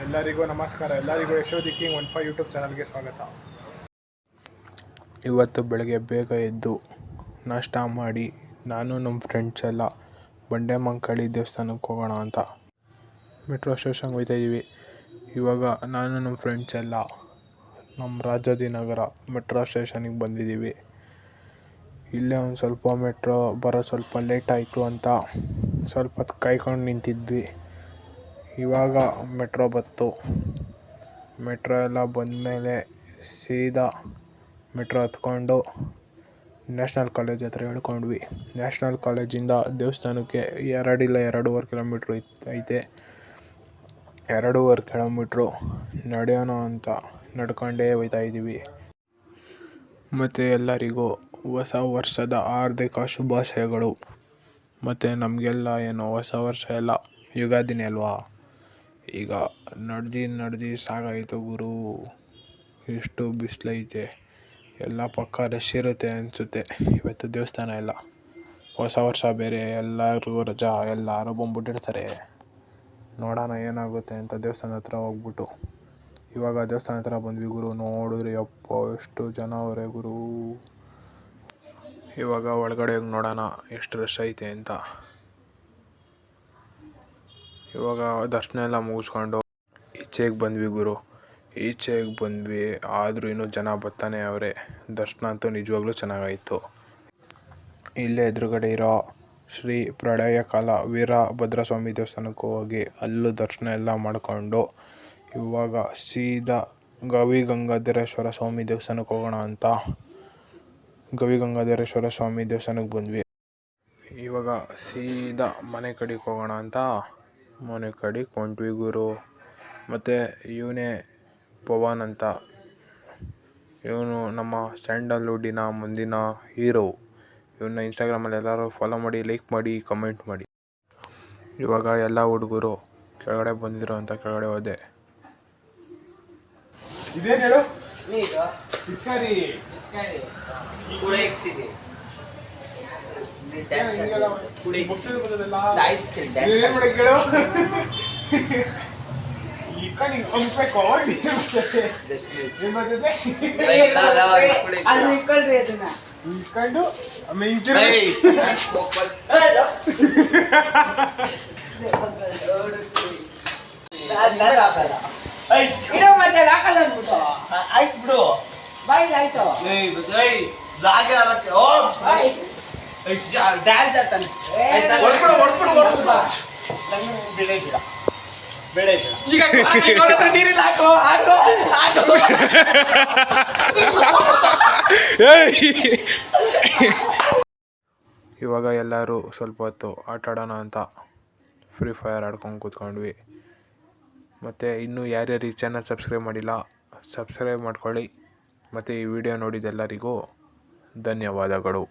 ಎಲ್ಲರಿಗೂ ನಮಸ್ಕಾರ. ಎಲ್ಲರಿಗೂ ಯಶೋಧಿ ಕಿಂಗ್ 15 ಯೂಟ್ಯೂಬ್ ಚಾನಲ್ಗೆ ಸ್ವಾಗತ. ಇವತ್ತು ಬೆಳಗ್ಗೆ ಬೇಗ ಎದ್ದು ನಾಷ್ಟ ಮಾಡಿ ನಾನು ನಮ್ಮ ಫ್ರೆಂಡ್ಸ್ ಎಲ್ಲ ಬಂಡೆಮಂಕಾಳಿ ದೇವಸ್ಥಾನಕ್ಕೆ ಹೋಗೋಣ ಅಂತ ಮೆಟ್ರೋ ಸ್ಟೇಷನ್ಗೆ ಹೋಗ್ತಾಯಿದ್ದೀವಿ. ಇವಾಗ ನಾನು ನಮ್ಮ ಫ್ರೆಂಡ್ಸ್ ಎಲ್ಲ ನಮ್ಮ ರಾಜಾಜಿನಗರ ಮೆಟ್ರೋ ಸ್ಟೇಷನಿಗೆ ಬಂದಿದ್ದೀವಿ. ಇಲ್ಲೇ ಒಂದು ಸ್ವಲ್ಪ ಮೆಟ್ರೋ ಬರೋ ಸ್ವಲ್ಪ ಲೇಟ್ ಆಯಿತು ಅಂತ ಸ್ವಲ್ಪ ಹೊತ್ತು ಕಾಯ್ಕೊಂಡು ನಿಂತಿದ್ವಿ. ಇವಾಗ ಮೆಟ್ರೋ ಬಂತು. ಮೆಟ್ರೋ ಎಲ್ಲ ಬಂದಮೇಲೆ ಸೀದಾ ಮೆಟ್ರೋ ಹತ್ಕೊಂಡು ನ್ಯಾಷನಲ್ ಕಾಲೇಜ್ ಹತ್ರ ಇಳ್ಕೊಂಡ್ವಿ. ನ್ಯಾಷನಲ್ ಕಾಲೇಜಿಂದ ದೇವಸ್ಥಾನಕ್ಕೆ 2-2.5 ಕಿಲೋಮೀಟ್ರ್ ಐತೆ. 2.5 ಕಿಲೋಮೀಟ್ರು ನಡೆಯೋಣ ಅಂತ ನಡ್ಕೊಂಡೇ ಹೋಗ್ತಾಯಿದ್ದೀವಿ. ಮತ್ತು ಎಲ್ಲರಿಗೂ ಹೊಸ ವರ್ಷದ ಹಾರ್ದಿಕ ಶುಭಾಶಯಗಳು. ಮತ್ತು ನಮಗೆಲ್ಲ ಏನು ಹೊಸ ವರ್ಷ ಎಲ್ಲ ಯುಗಾದಿನೇ ಅಲ್ವಾ. ಈಗ ನಡೆದು ಸಾಕಾಯಿತು ಗುರು. ಎಷ್ಟು ಬಿಸಿಲೈತೆ, ಎಲ್ಲ ಪಕ್ಕ ರಶ್ ಇರುತ್ತೆ ಅನಿಸುತ್ತೆ ಇವತ್ತು ದೇವಸ್ಥಾನ ಎಲ್ಲ. ಹೊಸ ವರ್ಷ ಬೇರೆ, ಎಲ್ಲರಿಗೂ ರಜಾ, ಎಲ್ಲರೂ ಬಂದ್ಬಿಟ್ಟಿರ್ತಾರೆ. ನೋಡೋಣ ಏನಾಗುತ್ತೆ ಅಂತ ದೇವಸ್ಥಾನ ಹತ್ರ ಹೋಗ್ಬಿಟ್ಟು ಇವಾಗ ದೇವಸ್ಥಾನ ಹತ್ರ ಬಂದ್ವಿ ಗುರು. ನೋಡಿದ್ರೆ ಅಪ್ಪ ಎಷ್ಟು ಜನ ಅವರೇ ಗುರು. ಇವಾಗ ಒಳಗಡೆ ಹೋಗಿ ನೋಡೋಣ ಎಷ್ಟು ರಶ್ ಐತೆ ಅಂತ. ಇವಾಗ ದರ್ಶನ ಎಲ್ಲ ಮುಗಿಸ್ಕೊಂಡು ಈಚೆಗೆ ಬಂದ್ವಿ ಗುರು. ಈಚೆಗೆ ಬಂದ್ವಿ ಆದರೂ ಇನ್ನೂ ಜನ ಬರ್ತಾನೆ ಅವರೇ. ದರ್ಶನ ಅಂತೂ ನಿಜವಾಗ್ಲೂ ಚೆನ್ನಾಗಾಯಿತು. ಇಲ್ಲೇ ಎದುರುಗಡೆ ಇರೋ ಶ್ರೀ ಪ್ರಳಯಕಾಲ ವೀರಭದ್ರಸ್ವಾಮಿ ದೇವಸ್ಥಾನಕ್ಕೆ ಹೋಗಿ ಅಲ್ಲೂ ದರ್ಶನ ಎಲ್ಲ ಮಾಡಿಕೊಂಡು ಇವಾಗ ಸೀದಾ ಗವಿಗಂಗಾಧರೇಶ್ವರ ಸ್ವಾಮಿ ದೇವಸ್ಥಾನಕ್ಕೆ ಹೋಗೋಣ ಅಂತ ಗವಿಗಂಗಾಧರೇಶ್ವರ ಸ್ವಾಮಿ ದೇವಸ್ಥಾನಕ್ಕೆ ಬಂದ್ವಿ. ಇವಾಗ ಸೀದಾ ಮನೆ ಕಡೆಗೆ ಹೋಗೋಣ ಅಂತ ಮನೆ ಕಡೆಗೆ ಹೊಂಟ್ವಿ ಗುರು. ಮತ್ತು ಇವನೇ ಪವನ್ ಅಂತ, ಇವನು ನಮ್ಮ ಸ್ಯಾಂಡಲ್ವುಡ್ಡಿನ ಮುಂದಿನ ಹೀರೋ. ಇವನ್ನ ಇನ್ಸ್ಟಾಗ್ರಾಮಲ್ಲಿ ಎಲ್ಲರೂ ಫಾಲೋ ಮಾಡಿ, ಲೈಕ್ ಮಾಡಿ, ಕಮೆಂಟ್ ಮಾಡಿ. ಇವಾಗ ಎಲ್ಲ ಹುಡುಗರು ಕೆಳಗಡೆ ಬಂದಿರೋ ಅಂತ ಕೆಳಗಡೆ ಹೋದೆ. ಇದೇನು ಹೇಳು, ಪಿಚ್ಕಾರಿ ಕೂಡ ಇರ್ತೀವಿ. ಆಯ್ತು ಬಿಡು, ಬಾಯ್ ಆಯ್ತು. ಡ್ಯಾನ್ಸ್ ಆಡ್ತಾನೆ. ಇವಾಗ ಎಲ್ಲರೂ ಸ್ವಲ್ಪ ಹೊತ್ತು ಆಟ ಆಡೋಣ ಅಂತ ಫ್ರೀ ಫೈರ್ ಆಡ್ಕೊಂಡು ಕೂತ್ಕೊಂಡ್ವಿ. ಮತ್ತು ಇನ್ನೂ ಯಾರ್ಯಾರು ಈ ಚಾನಲ್ ಸಬ್ಸ್ಕ್ರೈಬ್ ಮಾಡಿಲ್ಲ ಸಬ್ಸ್ಕ್ರೈಬ್ ಮಾಡ್ಕೊಳ್ಳಿ. ಮತ್ತು ಈ ವಿಡಿಯೋ ನೋಡಿದ ಎಲ್ಲರಿಗೂ ಧನ್ಯವಾದಗಳು.